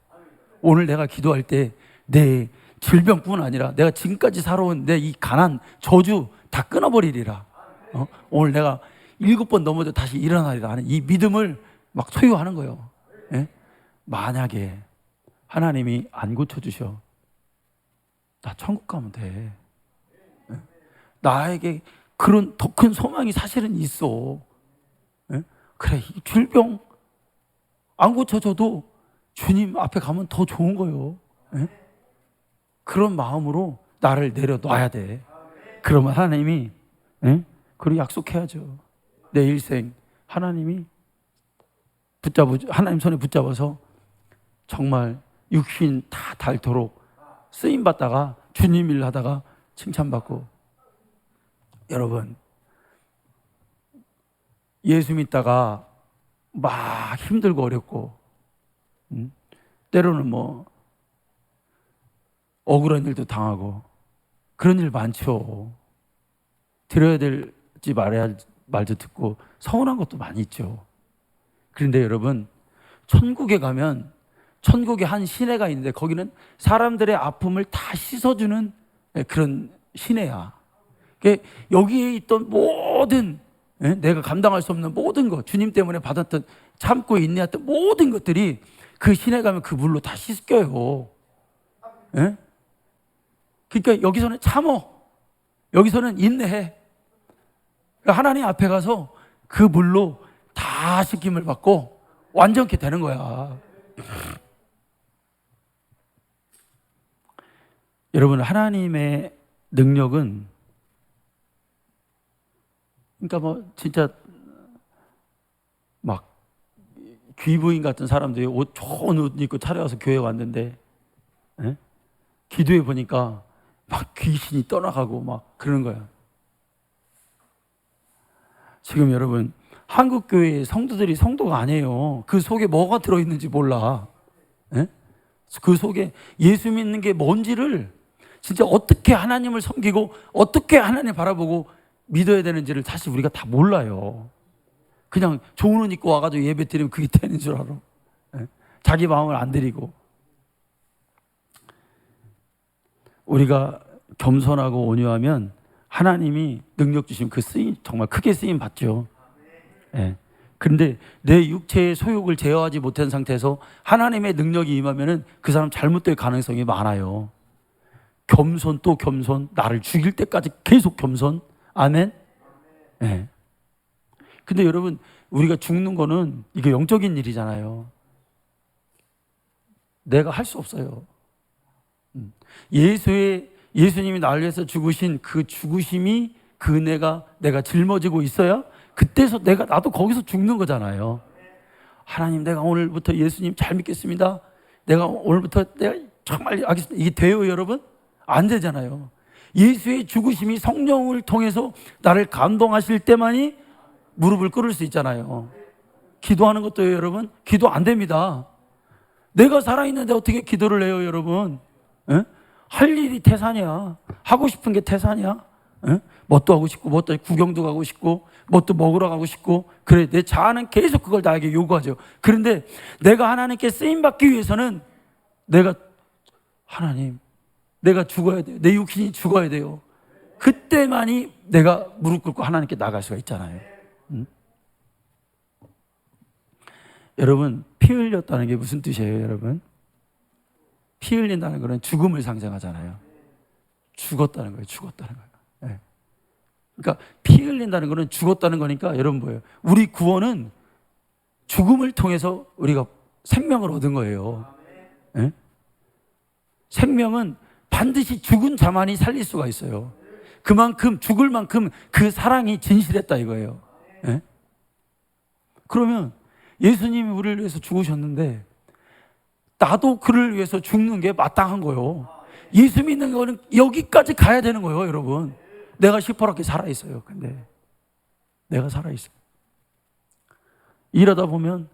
오늘 내가 기도할 때 내 질병뿐 아니라 내가 지금까지 살아온 내 이 가난, 저주 다 끊어버리리라. 오늘 내가 7번 넘어져 다시 일어나리라 하는 이 믿음을 막 소유하는 거예요. 만약에 하나님이 안 고쳐주셔, 나 천국 가면 돼. 나에게 그런 더 큰 소망이 사실은 있어. 그래, 이 질병 안 고쳐져도 주님 앞에 가면 더 좋은 거예요. 그런 마음으로 나를 내려놔야 돼. 그러면 하나님이, 그리고 약속해야죠. 내 일생 하나님이 하나님 손에 붙잡아서 정말 육신 다 닳도록 쓰임받다가 주님 일 하다가 칭찬받고. 여러분, 예수 믿다가 막 힘들고 어렵고, 때로는 뭐 억울한 일도 당하고 그런 일 많죠. 들어야 될지 말아야 할 말도 듣고 서운한 것도 많이 있죠. 그런데 여러분, 천국에 가면 천국에 한 시내가 있는데 거기는 사람들의 아픔을 다 씻어주는 그런 시내야. 여기에 있던 모든 내가 감당할 수 없는 모든 것, 주님 때문에 받았던 참고 인내했던 모든 것들이 그 시내 가면 그 물로 다 씻겨요. 그러니까 여기서는 참어, 여기서는 인내해. 하나님 앞에 가서 그 물로 다 씻김을 받고 완전케 되는 거야. 여러분, 하나님의 능력은, 그러니까 뭐 진짜 막 귀부인 같은 사람들이 좋은 옷 입고 차려와서 교회 왔는데 기도해 보니까 막 귀신이 떠나가고 막 그러는 거야. 지금 여러분, 한국 교회의 성도들이 성도가 아니에요. 그 속에 뭐가 들어있는지 몰라. 그 속에 예수 믿는 게 뭔지를, 진짜 어떻게 하나님을 섬기고 어떻게 하나님 바라보고 믿어야 되는지를 사실 우리가 다 몰라요. 그냥 좋은 옷 입고 와가지고 예배 드리면 그게 되는 줄 알아. 자기 마음을 안 드리고. 우리가 겸손하고 온유하면 하나님이 능력 주시면 그 쓰임, 정말 크게 쓰임 받죠. 그런데 내 육체의 소욕을 제어하지 못한 상태에서 하나님의 능력이 임하면은 그 사람 잘못될 가능성이 많아요. 겸손 또 겸손, 나를 죽일 때까지 계속 겸손. 아멘. 근데 여러분, 우리가 죽는 거는 이게 영적인 일이잖아요. 내가 할 수 없어요. 예수님이 나를 위해서 죽으신 그 죽으심이, 그 은혜가 내가 짊어지고 있어야 그때서 나도 거기서 죽는 거잖아요. 하나님, 내가 오늘부터 예수님 잘 믿겠습니다. 내가 오늘부터 내가 정말 알겠습니다. 이게 돼요, 여러분? 안 되잖아요. 예수의 죽으심이 성령을 통해서 나를 감동하실 때만이 무릎을 꿇을 수 있잖아요. 기도하는 것도요, 여러분, 기도 안 됩니다. 내가 살아있는데 어떻게 기도를 해요, 여러분? 할 일이 태산이야. 하고 싶은 게 태산이야. 뭣도 하고 싶고, 뭣도 구경도 가고 싶고, 뭣도 먹으러 가고 싶고, 그래, 내 자아는 계속 그걸 나에게 요구하죠. 그런데 내가 하나님께 쓰임받기 위해서는 하나님, 내가 죽어야 돼요. 내 육신이 죽어야 돼요. 그때만이 내가 무릎 꿇고 하나님께 나갈 수가 있잖아요. 여러분, 피 흘렸다는 게 무슨 뜻이에요, 여러분? 피 흘린다는 거는 죽음을 상징하잖아요. 죽었다는 거예요, 죽었다는 거예요. 그러니까 피 흘린다는 거는 죽었다는 거니까, 여러분 뭐예요? 우리 구원은 죽음을 통해서 우리가 생명을 얻은 거예요. 생명은 반드시 죽은 자만이 살릴 수가 있어요. 그만큼, 죽을 만큼 그 사랑이 진실했다 이거예요. 그러면 예수님이 우리를 위해서 죽으셨는데 나도 그를 위해서 죽는 게 마땅한 거예요. 예수 믿는 거는 여기까지 가야 되는 거예요, 여러분. 내가 시퍼렇게 살아있어요. 근데 내가 살아있어요. 일하다 보면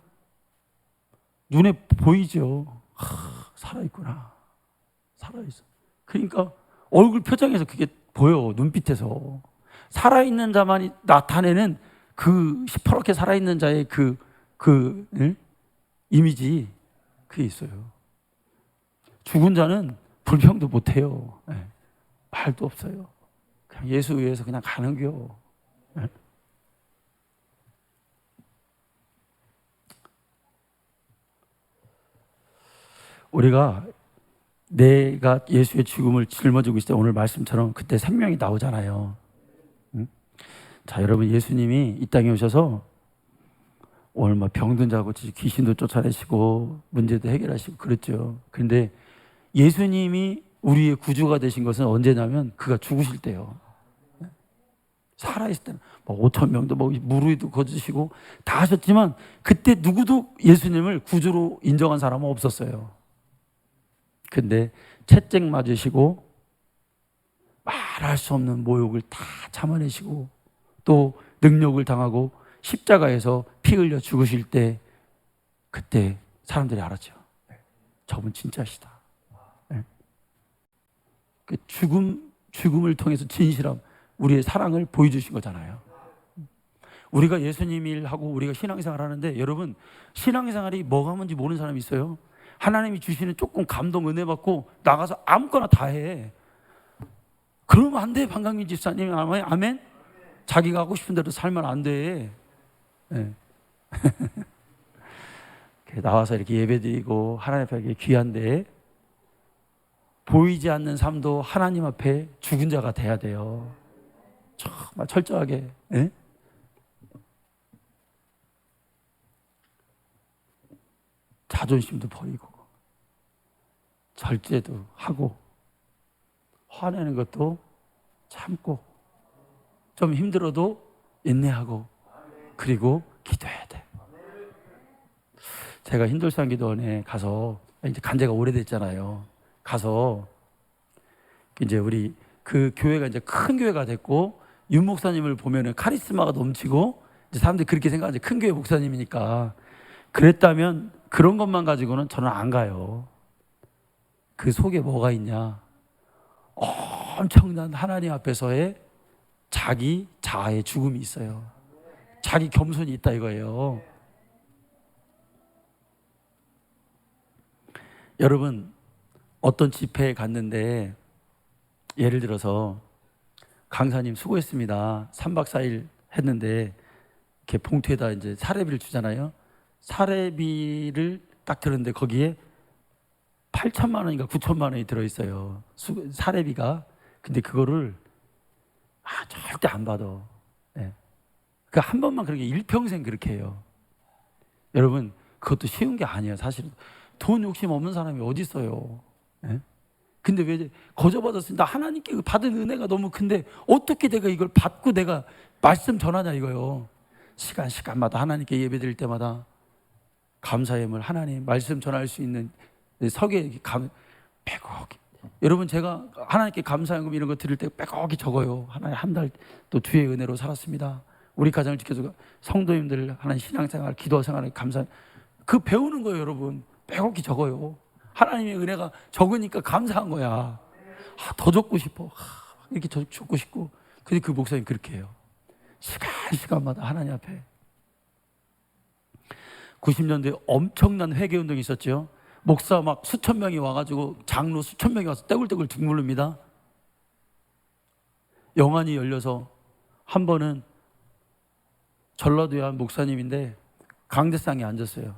눈에 보이죠. 살아있구나. 살아있어. 그러니까 얼굴 표정에서 그게 보여, 눈빛에서. 살아있는 자만이 나타내는 그 시퍼렇게 살아있는 자의 이미지, 그게 있어요. 죽은 자는 불평도 못해요. 말도 없어요. 그냥 예수 위해서 그냥 가는겨. 우리가 내가 예수의 죽음을 짊어지고 있을 때 오늘 말씀처럼 그때 생명이 나오잖아요. 자, 여러분, 예수님이 이 땅에 오셔서 오늘 막 병든 자고 귀신도 쫓아내시고 문제도 해결하시고 그랬죠. 그런데 예수님이 우리의 구주가 되신 것은 언제냐면 그가 죽으실 때요. 살아있을 때는 뭐 5천 명도 뭐 무리도 거주시고 다 하셨지만 그때 누구도 예수님을 구주로 인정한 사람은 없었어요. 근데 채찍 맞으시고 말할 수 없는 모욕을 다 참아내시고 또 능력을 당하고 십자가에서 피 흘려 죽으실 때 그때 사람들이 알았죠. 저분 진짜시다. 그 죽음을 통해서 진실함, 우리의 사랑을 보여주신 거잖아요. 우리가 예수님 일하고 우리가 신앙생활 하는데 여러분, 신앙생활이 뭐가 뭔지 모르는 사람이 있어요? 하나님이 주시는 조금 감동 은혜 받고 나가서 아무거나 다 해. 그러면 안 돼. 방강민 집사님. 아멘. 자기가 하고 싶은 대로 살면 안 돼. 네. 나와서 이렇게 예배드리고 하나님 앞에 귀한데 보이지 않는 삶도 하나님 앞에 죽은 자가 돼야 돼요. 정말 철저하게. 네? 자존심도 버리고 절제도 하고 화내는 것도 참고 좀 힘들어도 인내하고 그리고 기도해야 돼. 제가 힌돌산기도원에 가서 이제 간 지가 오래됐잖아요. 가서 이제 우리 그 교회가 이제 큰 교회가 됐고 윤 목사님을 보면은 카리스마가 넘치고 이제 사람들이 그렇게 생각하지 큰 교회 목사님이니까 그랬다면 그런 것만 가지고는 저는 안 가요. 그 속에 뭐가 있냐? 엄청난 하나님 앞에서의 자기 자아의 죽음이 있어요. 자기 겸손이 있다 이거예요. 여러분 어떤 집회에 갔는데 예를 들어서 강사님 수고했습니다. 3박 4일 했는데 이렇게 봉투에다 이제 사례비를 주잖아요. 사례비를 딱 들었는데 거기에 8천만 원인가 9천만 원이 들어있어요. 사례비가. 근데 그거를 절대 안 받아. 네. 그 한 번만 그렇게 일평생 그렇게 해요. 여러분 그것도 쉬운 게 아니에요. 사실은 돈 욕심 없는 사람이 어디 있어요. 네? 근데 왜 거저받았으니 나 하나님께 받은 은혜가 너무 큰데 어떻게 내가 이걸 받고 내가 말씀 전하냐 이거요. 시간마다 하나님께 예배드릴 때마다 감사함을 하나님 말씀 전할 수 있는 석에 빼곡히 여러분 제가 하나님께 감사연금 이런 거 드릴 때 빼곡히 적어요. 하나님 한 달 또 주의 은혜로 살았습니다. 우리 가정을 지켜주고 성도님들 하나님 신앙생활 기도 생활에 감사 그 배우는 거예요. 여러분 빼곡히 적어요. 하나님의 은혜가 적으니까 감사한 거야. 더 적고 싶어. 이렇게 적고 싶고. 근데 그 목사님 그렇게 해요. 시간마다 하나님 앞에. 90년대에 엄청난 회개운동이 있었죠. 목사 막 수천 명이 와가지고 장로 수천 명이 와서 떼굴떼굴 둥물릅니다. 영안이 열려서 한 번은 전라도의 한 목사님인데 강대상에 앉았어요.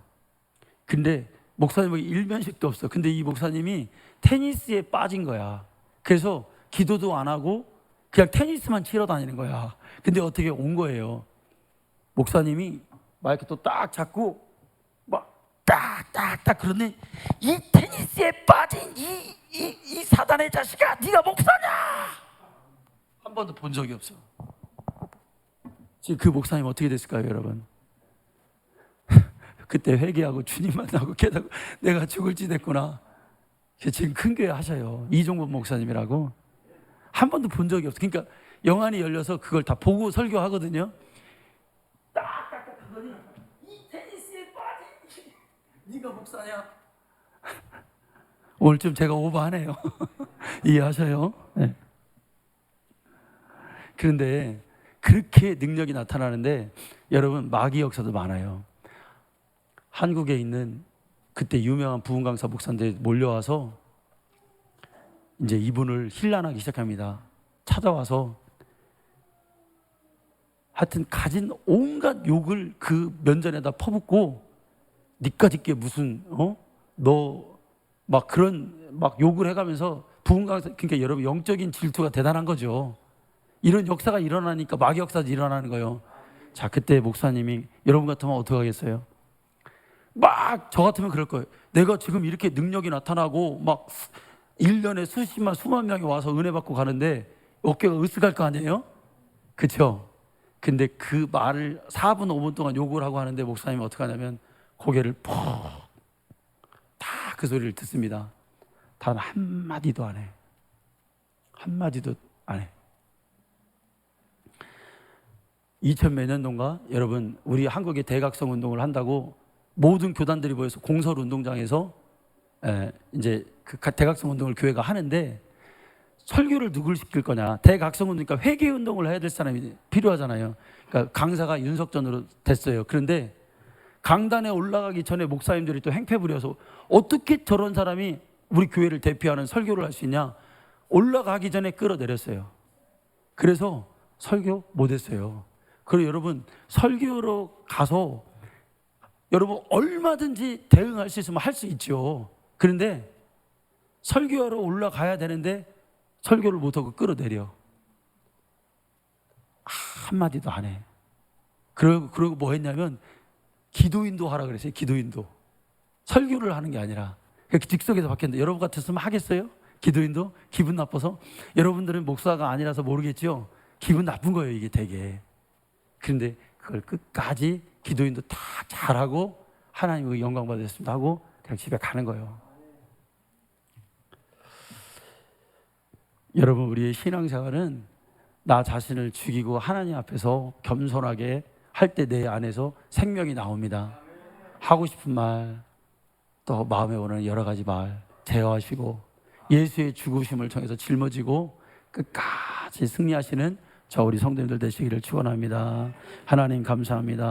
근데 목사님은 일면식도 없어. 근데 이 목사님이 테니스에 빠진 거야. 그래서 기도도 안 하고 그냥 테니스만 치러 다니는 거야. 근데 어떻게 온 거예요. 목사님이 마이크 또 딱 잡고 막 딱딱딱 그러니 이 테니스에 빠진 이 사단의 자식아 네가 목사냐? 한 번도 본 적이 없어. 지금 그 목사님 어떻게 됐을까요 여러분? 그때 회개하고 주님 만나고 깨닫고 내가 죽을지 됐구나. 지금 큰 교회 하셔요. 이종범 목사님이라고. 한 번도 본 적이 없어. 그러니까 영안이 열려서 그걸 다 보고 설교하거든요. 딱딱딱 하더니 이 테니스에 빠진 네가 목사냐? 오늘 좀 제가 오버하네요. 이해하셔요? 네. 그런데 그렇게 능력이 나타나는데 여러분 마귀 역사도 많아요. 한국에 있는 그때 유명한 부흥 강사 목사인데 몰려와서 이제 이분을 힐난하기 시작합니다. 찾아와서 하여튼 가진 온갖 욕을 그 면전에다 퍼붓고 니까짓게 무슨 너 막 그런 막 욕을 해가면서 부흥 강사 그러니까 여러분 영적인 질투가 대단한 거죠. 이런 역사가 일어나니까 마귀 역사도 일어나는 거예요. 자 그때 목사님이 여러분 같으면 어떻게 하겠어요? 막 저 같으면 그럴 거예요. 내가 지금 이렇게 능력이 나타나고 막 1년에 수만 명이 와서 은혜 받고 가는데 어깨가 으쓱할 거 아니에요? 그렇죠? 근데 그 말을 4분 5분 동안 욕을 하고 하는데 목사님이 어떻게 하냐면 고개를 푹 다 그 소리를 듣습니다. 단 한마디도 안 해. 한마디도 안 해. 2000 몇 년도인가 여러분 우리 한국의 대각성 운동을 한다고 모든 교단들이 모여서 공설 운동장에서 이제 그 대각성 운동을 교회가 하는데 설교를 누굴 시킬 거냐. 대각성 운동이니까 회개 운동을 해야 될 사람이 필요하잖아요. 그러니까 강사가 윤석전으로 됐어요. 그런데 강단에 올라가기 전에 목사님들이 또 행패 부려서 어떻게 저런 사람이 우리 교회를 대표하는 설교를 할 수 있냐, 올라가기 전에 끌어내렸어요. 그래서 설교 못했어요. 그리고 여러분, 설교로 가서 여러분 얼마든지 대응할 수 있으면 할 수 있죠. 그런데 설교하러 올라가야 되는데 설교를 못하고 끌어내려. 한마디도 안 해. 그리고 뭐 했냐면 기도인도 하라 그랬어요. 기도인도. 설교를 하는 게 아니라. 즉석에서 바뀌었는데 여러분 같았으면 하겠어요? 기도인도? 기분 나빠서? 여러분들은 목사가 아니라서 모르겠죠? 기분 나쁜 거예요, 이게 되게. 그런데 그걸 끝까지 기도인도 다 잘하고 하나님의 영광 받으셨습니다 하고 그냥 집에 가는 거예요. 여러분, 우리의 신앙생활은 나 자신을 죽이고 하나님 앞에서 겸손하게 할 때 내 안에서 생명이 나옵니다. 하고 싶은 말, 또 마음에 오는 여러 가지 말 제어하시고 예수의 죽으심을 통해서 짊어지고 끝까지 승리하시는 저 우리 성도님들 되시기를 축원합니다. 하나님 감사합니다.